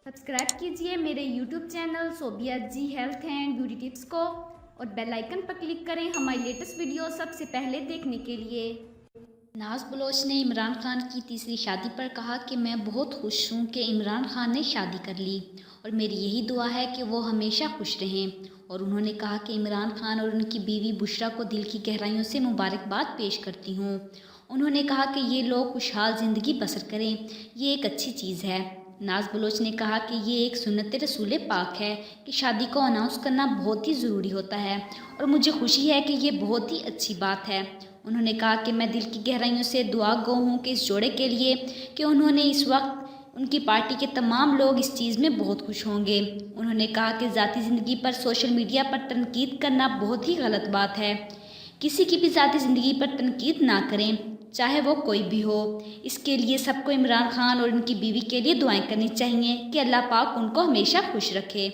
Subscribe कीजिए मेरे YouTube channel Sobia ji health and beauty tips को और बेल आइकन पर क्लिक करें हमारी लेटेस्ट वीडियो सबसे पहले देखने के लिए। नाज बलोच ने इमरान खान की तीसरी शादी पर कहा कि मैं बहुत खुश हूँ कि इमरान खान ने शादी कर ली और मेरी यही दुआ है कि वो हमेशा खुश रहें। और उन्होंने कहा कि इमरान खान और उनकी बीवी बुशरा को दिल की गहराइयों से मुबारकबाद पेश करती हूँ। उन्होंने कहा कि ये लोग खुशहाल ज़िंदगी बसर करें, ये एक अच्छी चीज़ है। नाज बलोच ने कहा कि ये एक सुन्नत रसूल पाक है कि शादी को अनाउंस करना बहुत ही ज़रूरी होता है और मुझे खुशी है कि ये बहुत ही अच्छी बात है। उन्होंने कहा कि मैं दिल की गहराइयों से दुआ गो हूँ कि इस जोड़े के लिए कि उन्होंने इस वक्त उनकी पार्टी के तमाम लोग इस चीज़ में बहुत खुश होंगे। उन्होंने कहा कि ज़ाती ज़िंदगी पर सोशल मीडिया पर तनकीद करना बहुत ही गलत बात है। किसी की भी ज़ाती ज़िंदगी पर तनकीद ना करें, चाहे वो कोई भी हो। इसके लिए सबको इमरान खान और उनकी बीवी के लिए दुआएं करनी चाहिए कि अल्लाह पाक उनको हमेशा खुश रखे।